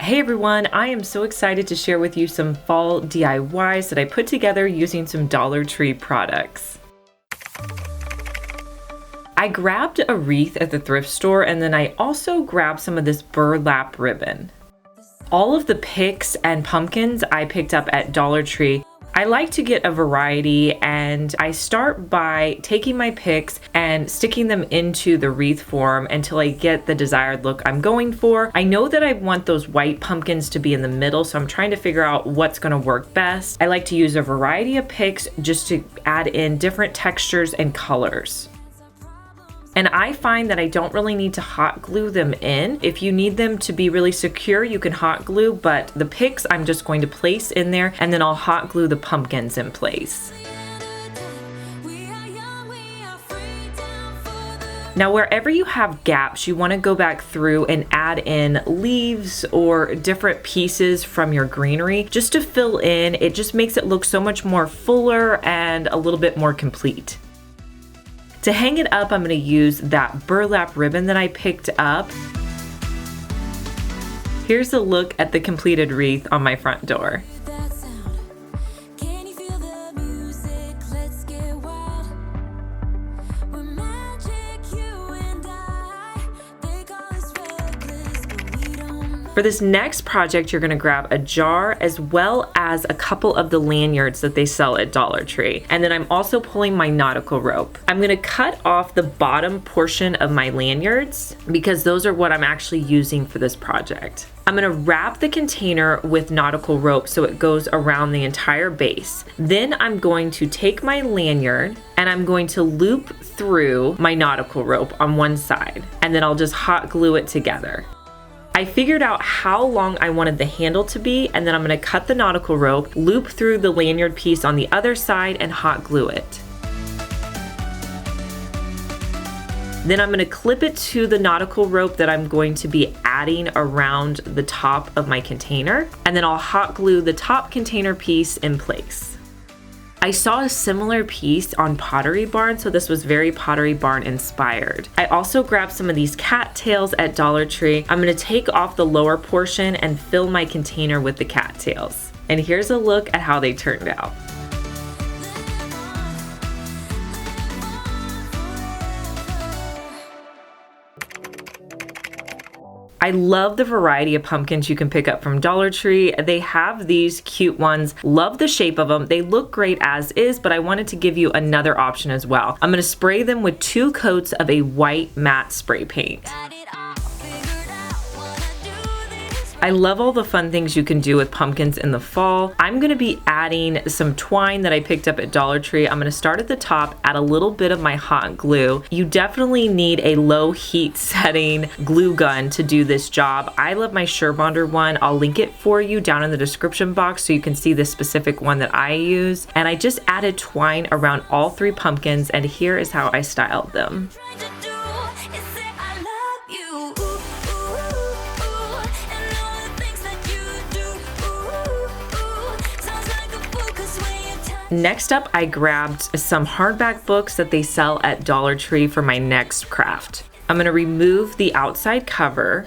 Hey everyone, I am so excited to share with you some fall DIYs that I put together using some Dollar Tree products. I grabbed a wreath at the thrift store and then I also grabbed some of this burlap ribbon. All of the picks and pumpkins I picked up at Dollar Tree. I like to get a variety and I start by taking my picks and sticking them into the wreath form until I get the desired look I'm going for. I know that I want those white pumpkins to be in the middle, so I'm trying to figure out what's going to work best. I like to use a variety of picks just to add in different textures and colors. And I find that I don't really need to hot glue them in. If you need them to be really secure, you can hot glue, but the picks I'm just going to place in there and then I'll hot glue the pumpkins in place. Now, wherever you have gaps, you want to go back through and add in leaves or different pieces from your greenery just to fill in. It just makes it look so much more fuller and a little bit more complete. To hang it up, I'm going to use that burlap ribbon that I picked up. Here's a look at the completed wreath on my front door. For this next project, you're going to grab a jar as well as a couple of the lanyards that they sell at Dollar Tree. And then I'm also pulling my nautical rope. I'm going to cut off the bottom portion of my lanyards because those are what I'm actually using for this project. I'm going to wrap the container with nautical rope so it goes around the entire base. Then I'm going to take my lanyard and I'm going to loop through my nautical rope on one side. And then I'll just hot glue it together. I figured out how long I wanted the handle to be, and then I'm going to cut the nautical rope, loop through the lanyard piece on the other side, and hot glue it. Then I'm going to clip it to the nautical rope that I'm going to be adding around the top of my container, and then I'll hot glue the top container piece in place. I saw a similar piece on Pottery Barn, so this was very Pottery Barn inspired. I also grabbed some of these cattails at Dollar Tree. I'm going to take off the lower portion and fill my container with the cattails. And here's a look at how they turned out. I love the variety of pumpkins you can pick up from Dollar Tree. They have these cute ones. Love the shape of them. They look great as is, but I wanted to give you another option as well. I'm going to spray them with 2 coats of a white matte spray paint. I love all the fun things you can do with pumpkins in the fall. I'm going to be adding some twine that I picked up at Dollar Tree. I'm going to start at the top, add a little bit of my hot glue. You definitely need a low heat setting glue gun to do this job. I love my Surebonder one. I'll link it for you down in the description box so you can see the specific one that I use. And I just added twine around all 3 pumpkins, and here is how I styled them. Next up, I grabbed some hardback books that they sell at Dollar Tree for my next craft. I'm going to remove the outside cover.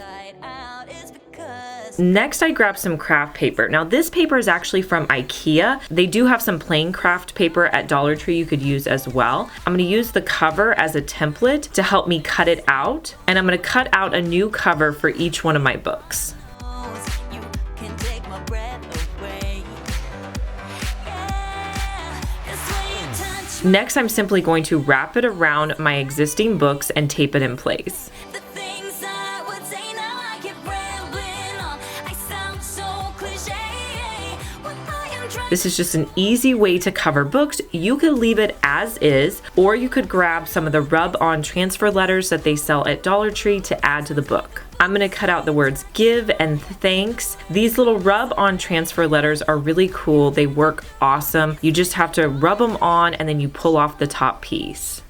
Next, I grabbed some craft paper. Now, this paper is actually from IKEA. They do have some plain craft paper at Dollar Tree you could use as well. I'm going to use the cover as a template to help me cut it out. And I'm going to cut out a new cover for each one of my books. Next, I'm simply going to wrap it around my existing books and tape it in place. This is just an easy way to cover books. You could leave it as is, or you could grab some of the rub-on transfer letters that they sell at Dollar Tree to add to the book. I'm going to cut out the words give and thanks. These little rub-on transfer letters are really cool. They work awesome. You just have to rub them on and then you pull off the top piece.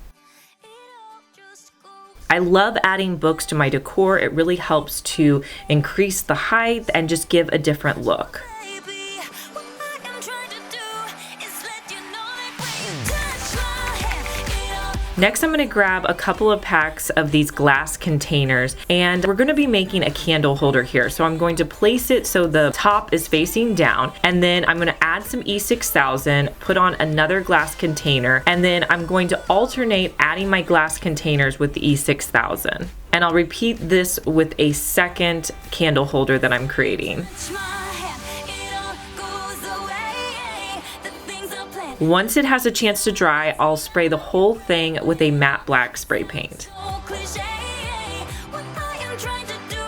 I love adding books to my decor. It really helps to increase the height and just give a different look. Next, I'm going to grab a couple of packs of these glass containers, and we're going to be making a candle holder here. So I'm going to place it so the top is facing down, and then I'm going to add some E6000, put on another glass container, and then I'm going to alternate adding my glass containers with the E6000. And I'll repeat this with a second candle holder that I'm creating. Once it has a chance to dry, I'll spray the whole thing with a matte black spray paint.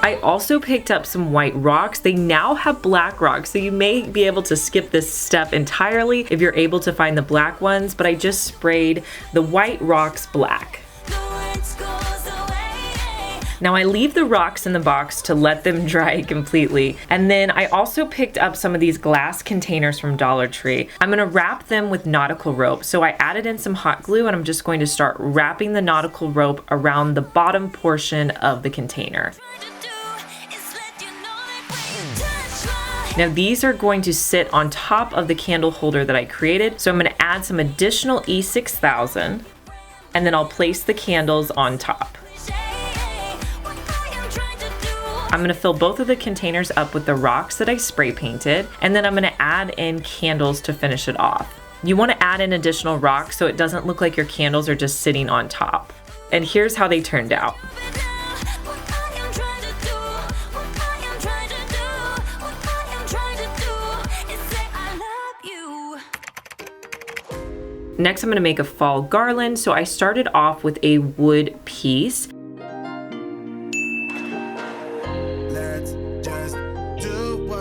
I also picked up some white rocks. They now have black rocks, so you may be able to skip this step entirely if you're able to find the black ones, but I just sprayed the white rocks black. Now I leave the rocks in the box to let them dry completely. And then I also picked up some of these glass containers from Dollar Tree. I'm gonna wrap them with nautical rope. So I added in some hot glue, and I'm just going to start wrapping the nautical rope around the bottom portion of the container. Now these are going to sit on top of the candle holder that I created. So I'm gonna add some additional E6000, and then I'll place the candles on top. I'm going to fill both of the containers up with the rocks that I spray painted, and then I'm going to add in candles to finish it off. You want to add in additional rocks so it doesn't look like your candles are just sitting on top. And here's how they turned out. Next, I'm going to make a fall garland. So I started off with a wood piece.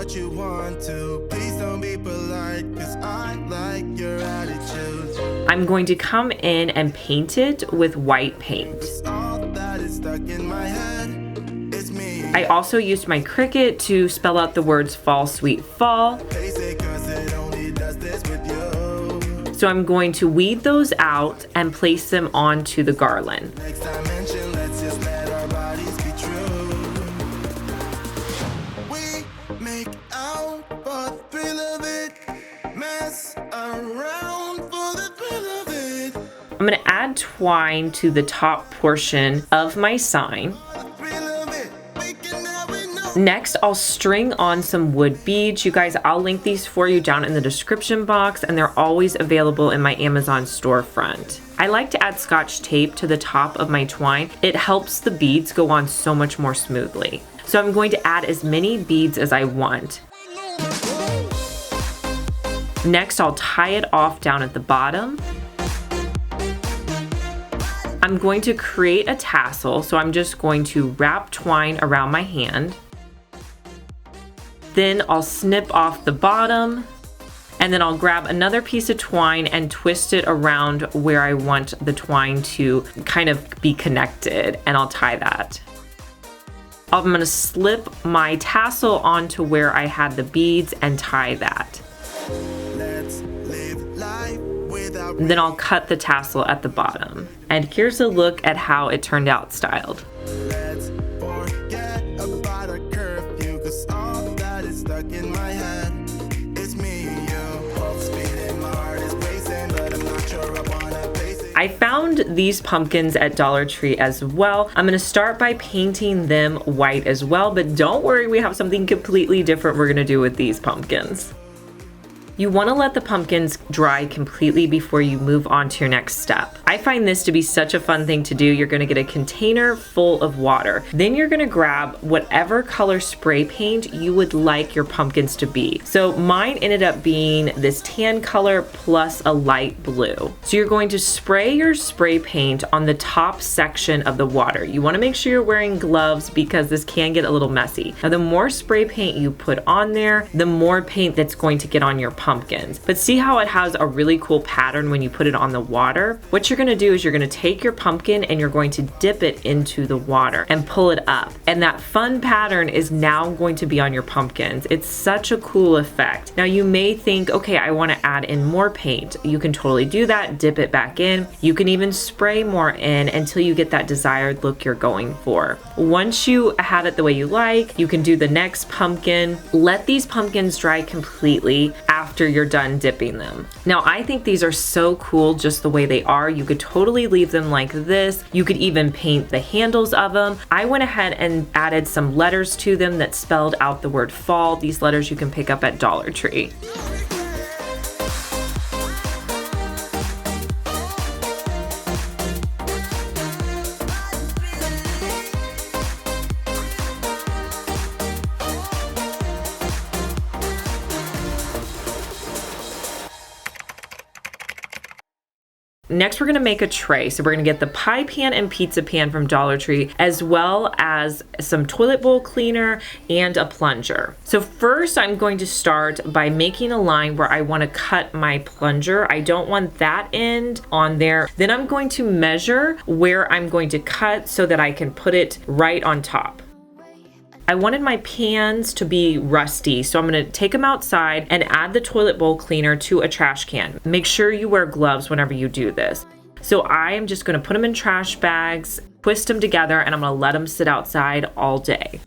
You want to. Please don't be polite, 'cause I like your attitude. I'm going to come in and paint it with white paint. All that is stuck in my head. It's me. I also used my Cricut to spell out the words fall sweet fall. So I'm going to weed those out and place them onto the garland. Next dimension, let's just let our bodies be true. We make out for the thrill of it, mess around for the thrill of it. I'm going to add twine to the top portion of my sign. Next, I'll string on some wood beads. You guys, I'll link these for you down in the description box, and they're always available in my Amazon storefront. I like to add Scotch tape to the top of my twine. It helps the beads go on so much more smoothly. So I'm going to add as many beads as I want. Next, I'll tie it off down at the bottom. I'm going to create a tassel, so I'm just going to wrap twine around my hand. Then I'll snip off the bottom, and then I'll grab another piece of twine and twist it around where I want the twine to kind of be connected, and I'll tie that. I'm gonna slip my tassel onto where I had the beads and tie that. And then I'll cut the tassel at the bottom. And here's a look at how it turned out styled. Let's forget about a curfew, 'cause all that is stuck in my head. It's me and you, both speeding, my heart is racing, but I'm not sure I wanna face it. I found these pumpkins at Dollar Tree as well. I'm gonna start by painting them white as well, but don't worry, we have something completely different we're gonna do with these pumpkins. You want to let the pumpkins dry completely before you move on to your next step. I find this to be such a fun thing to do. You're going to get a container full of water. Then you're going to grab whatever color spray paint you would like your pumpkins to be. So mine ended up being this tan color plus a light blue. So you're going to spray your spray paint on the top section of the water. You want to make sure you're wearing gloves because this can get a little messy. Now the more spray paint you put on there, the more paint that's going to get on your pumpkins. But see how it has a really cool pattern when you put it on the water? What you're gonna do is you're gonna take your pumpkin and you're going to dip it into the water and pull it up. And that fun pattern is now going to be on your pumpkins. It's such a cool effect. Now you may think, okay, I wanna add in more paint. You can totally do that, dip it back in. You can even spray more in until you get that desired look you're going for. Once you have it the way you like, you can do the next pumpkin. Let these pumpkins dry completely. After after you're done dipping them. Now, I think these are so cool just the way they are. You could totally leave them like this. You could even paint the handles of them. I went ahead and added some letters to them that spelled out the word fall. These letters you can pick up at Dollar Tree. Next, we're gonna make a tray. So we're gonna get the pie pan and pizza pan from Dollar Tree, as well as some toilet bowl cleaner and a plunger. So first, I'm going to start by making a line where I wanna cut my plunger. I don't want that end on there. Then I'm going to measure where I'm going to cut so that I can put it right on top. I wanted my pans to be rusty, so I'm gonna take them outside and add the toilet bowl cleaner to a trash can. Make sure you wear gloves whenever you do this. So I am just gonna put them in trash bags, twist them together, and I'm gonna let them sit outside all day.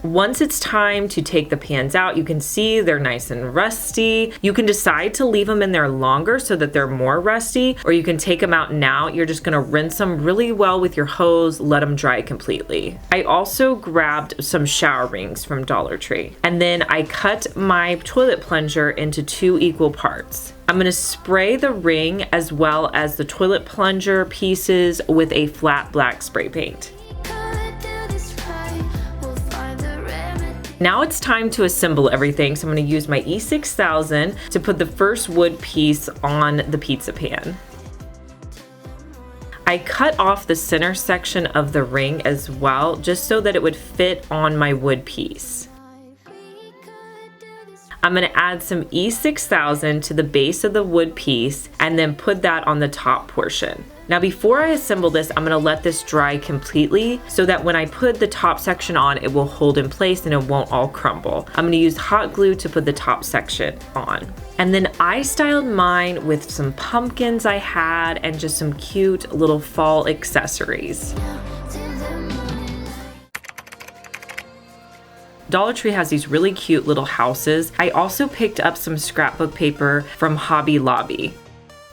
Once it's time to take the pans out, you can see they're nice and rusty. You can decide to leave them in there longer so that they're more rusty, or you can take them out now. You're just gonna rinse them really well with your hose, let them dry completely. I also grabbed some shower rings from Dollar Tree, and then I cut my toilet plunger into 2 equal parts. I'm gonna spray the ring as well as the toilet plunger pieces with a flat black spray paint. Now it's time to assemble everything, so I'm going to use my E6000 to put the first wood piece on the pizza pan. I cut off the center section of the ring as well, just so that it would fit on my wood piece. I'm going to add some E6000 to the base of the wood piece and then put that on the top portion. Now before I assemble this, I'm gonna let this dry completely so that when I put the top section on, it will hold in place and it won't all crumble. I'm gonna use hot glue to put the top section on. And then I styled mine with some pumpkins I had and just some cute little fall accessories. Dollar Tree has these really cute little houses. I also picked up some scrapbook paper from Hobby Lobby.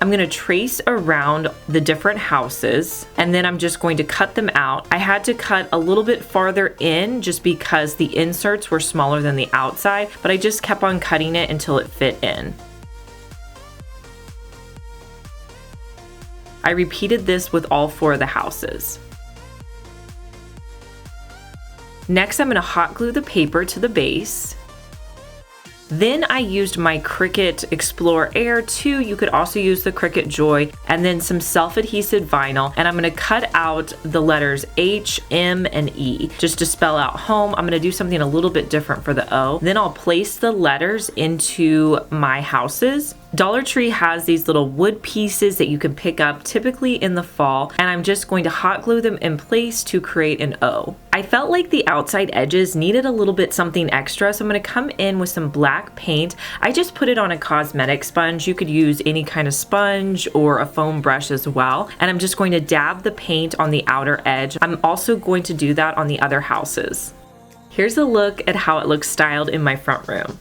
I'm gonna trace around the different houses and then I'm just going to cut them out. I had to cut a little bit farther in just because the inserts were smaller than the outside, but I just kept on cutting it until it fit in. I repeated this with all 4 of the houses. Next, I'm gonna hot glue the paper to the base. Then I used my Cricut Explore Air 2. You could also use the Cricut Joy, and then some self-adhesive vinyl. And I'm gonna cut out the letters H, M, and E just to spell out home. I'm gonna do something a little bit different for the O. Then I'll place the letters into my houses. Dollar Tree has these little wood pieces that you can pick up typically in the fall, and I'm just going to hot glue them in place to create an O. I felt like the outside edges needed a little bit something extra, so I'm going to come in with some black paint. I just put it on a cosmetic sponge. You could use any kind of sponge or a foam brush as well, and I'm just going to dab the paint on the outer edge. I'm also going to do that on the other houses. Here's a look at how it looks styled in my front room.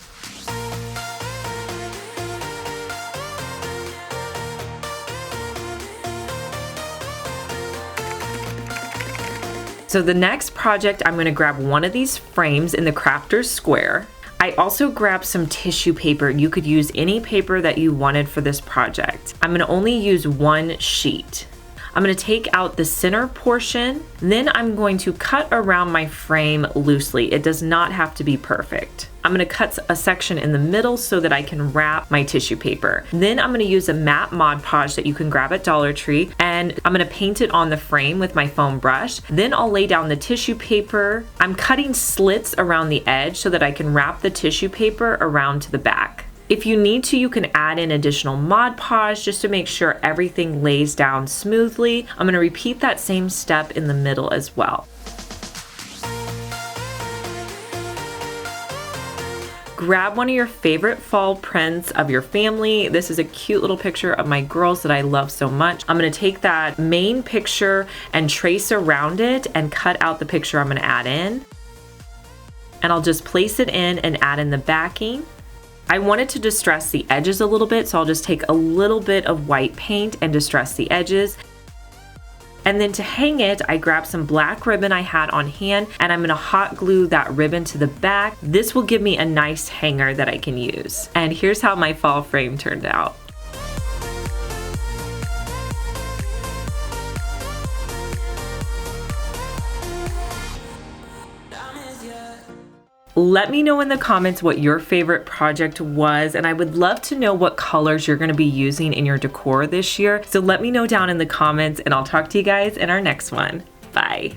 So the next project, I'm gonna grab one of these frames in the Crafter's Square. I also grabbed some tissue paper. You could use any paper that you wanted for this project. I'm gonna only use 1 sheet. I'm gonna take out the center portion, then I'm going to cut around my frame loosely. It does not have to be perfect. I'm gonna cut a section in the middle so that I can wrap my tissue paper. Then I'm gonna use a matte Mod Podge that you can grab at Dollar Tree, and I'm gonna paint it on the frame with my foam brush. Then I'll lay down the tissue paper. I'm cutting slits around the edge so that I can wrap the tissue paper around to the back. If you need to, you can add in additional Mod Podge just to make sure everything lays down smoothly. I'm gonna repeat that same step in the middle as well. Grab one of your favorite fall prints of your family. This is a cute little picture of my girls that I love so much. I'm gonna take that main picture and trace around it and cut out the picture I'm gonna add in. And I'll just place it in and add in the backing. I wanted to distress the edges a little bit, so I'll just take a little bit of white paint and distress the edges. And then to hang it, I grabbed some black ribbon I had on hand, and I'm gonna hot glue that ribbon to the back. This will give me a nice hanger that I can use. And here's how my fall frame turned out. Let me know in the comments what your favorite project was, and I would love to know what colors you're gonna be using in your decor this year. So let me know down in the comments, and I'll talk to you guys in our next one. Bye.